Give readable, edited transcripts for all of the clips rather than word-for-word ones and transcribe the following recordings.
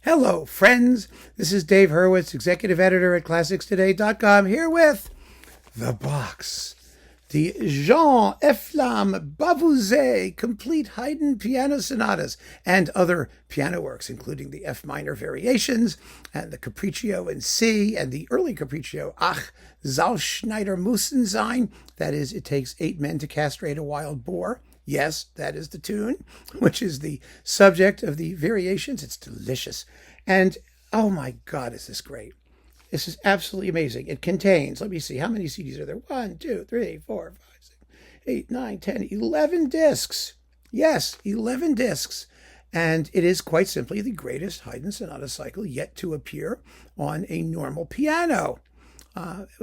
Hello, friends. This is Dave Hurwitz, executive editor at ClassicsToday.com, here with The Box, the Jean-Efflam Bavouzet complete Haydn piano sonatas and other piano works, including the F minor variations and the Capriccio in C and the early Capriccio, Ach, Salzschneider müssen sein. That is, it takes 8 men to castrate a wild boar. Yes, that is the tune, which is the subject of the variations. It's delicious. And, oh my God, is this great. This is absolutely amazing. It contains, let me see, how many CDs are there? 1, 2, 3, 4, 5, 6, 8, 9, 10, 11 discs. Yes, 11 discs. And it is quite simply the greatest Haydn sonata cycle yet to appear on a normal piano.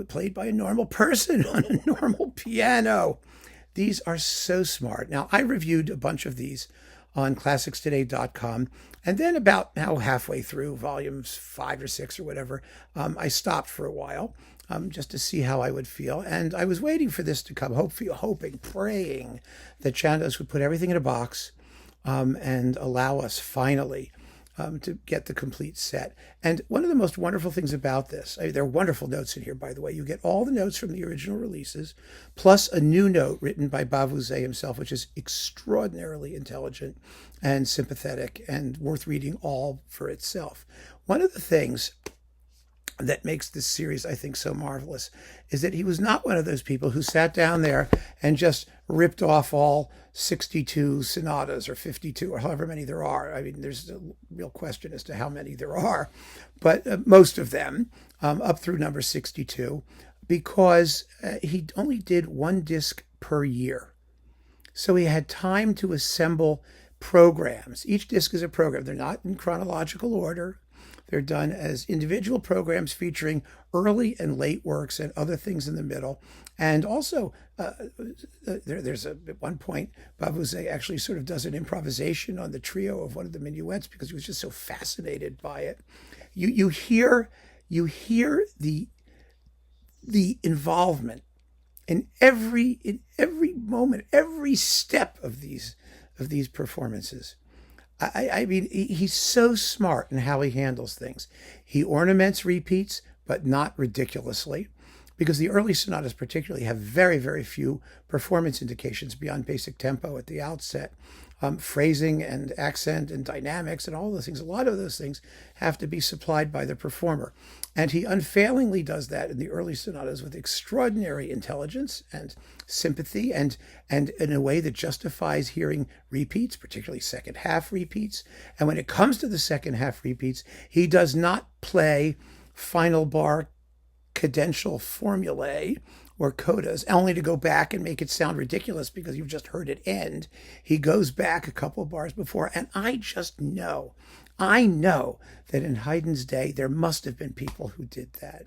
Played by a normal person on a normal piano. These are so smart. Now, I reviewed a bunch of these on ClassicsToday.com, and then about halfway through volumes 5 or 6 or whatever, I stopped for a while just to see how I would feel. And I was waiting for this to come, hoping, praying that Chandos would put everything in a box and allow us finally to get the complete set. And one of the most wonderful things about this, there are wonderful notes in here, by the way. You get all the notes from the original releases, plus a new note written by Bavouzet himself, which is extraordinarily intelligent and sympathetic and worth reading all for itself. One of the things that makes this series, I think, so marvelous is that he was not one of those people who sat down there and just ripped off all 62 sonatas or 52 or however many there are. I mean, there's a real question as to how many there are, but most of them up through number 62, because he only did 1 disc per year. So he had time to assemble programs. Each disc is a program. They're not in chronological order. They're done as individual programs featuring early and late works and other things in the middle. And also, there's at one point, Bavouzet actually sort of does an improvisation on the trio of one of the minuets because he was just so fascinated by it. You hear the involvement in every moment, every step of these performances. I mean, he's so smart in how he handles things. He ornaments repeats, but not ridiculously, because the early sonatas particularly have very, very few performance indications beyond basic tempo at the outset. Phrasing and accent and dynamics and all those things, a lot of those things have to be supplied by the performer. And he unfailingly does that in the early sonatas with extraordinary intelligence and sympathy and in a way that justifies hearing repeats, particularly second half repeats. And when it comes to the second half repeats, he does not play final bar cadential formulae or codas, only to go back and make it sound ridiculous because you've just heard it end. He goes back a couple of bars before, and I know that in Haydn's day, there must have been people who did that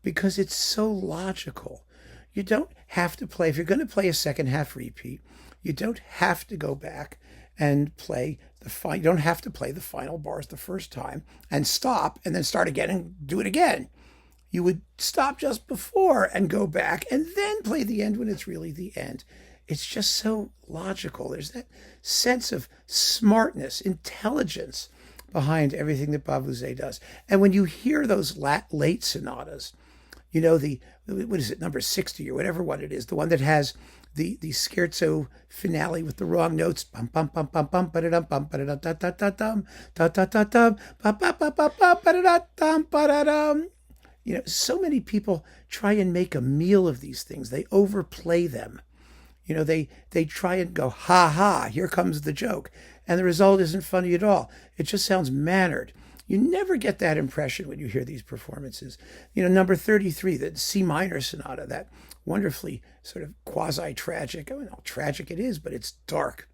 because it's so logical. You don't have to play, if you're going to play a second half repeat, you don't have to go back and play you don't have to play the final bars the first time and stop and then start again and do it again. You would stop just before and go back and then play the end when it's really the end. It's just so logical. There's that sense of smartness, intelligence behind everything that Bavouzet does. And when you hear those late sonatas, you know, what is it, number 60 or whatever one it is, the one that has the scherzo finale with the wrong notes, bum bum bum bum bum ba-da-dum bum ba-da-dum da-da-da-dum da-da-da-dum ba-ba-ba-ba-ba ba-da-da-dum ba-da-dum. You know, so many people try and make a meal of these things. They overplay them. You know, they try and go, ha ha, here comes the joke. And the result isn't funny at all. It just sounds mannered. You never get that impression when you hear these performances. You know, number 33, the C minor sonata, that wonderfully sort of quasi-tragic, I don't know, tragic it is, but it's dark.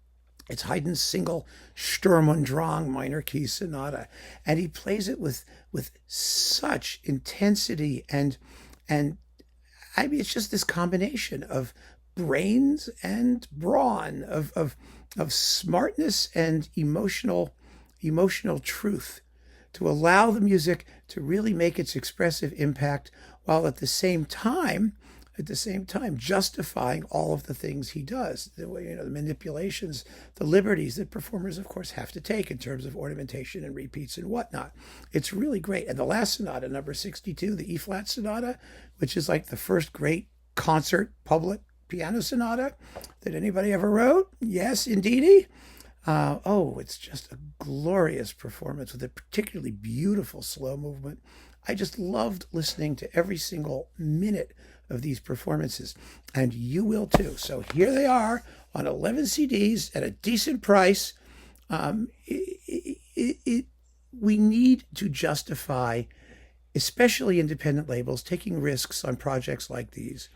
It's Haydn's single Sturm und Drang minor key sonata. And he plays it with such intensity and I mean, it's just this combination of brains and brawn, of smartness and emotional truth to allow the music to really make its expressive impact while at the same time at the same time justifying all of the things he does, the manipulations, the liberties that performers, of course, have to take in terms of ornamentation and repeats and whatnot. It's really great. And the last sonata, number 62, the E-flat sonata, which is like the first great concert public piano sonata that anybody ever wrote. Yes, indeedy. It's just a glorious performance with a particularly beautiful slow movement. I just loved listening to every single minute of these performances, and you will too. So here they are on 11 CDs at a decent price. We need to justify, especially independent labels, taking risks on projects like these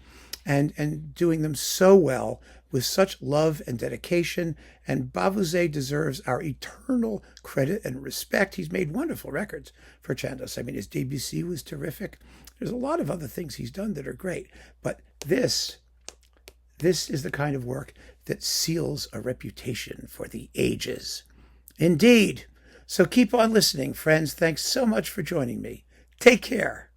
and doing them so well with such love and dedication. And Bavouzet deserves our eternal credit and respect. He's made wonderful records for Chandos. I mean, his Debussy was terrific. There's a lot of other things he's done that are great. But this is the kind of work that seals a reputation for the ages. Indeed. So keep on listening, friends. Thanks so much for joining me. Take care.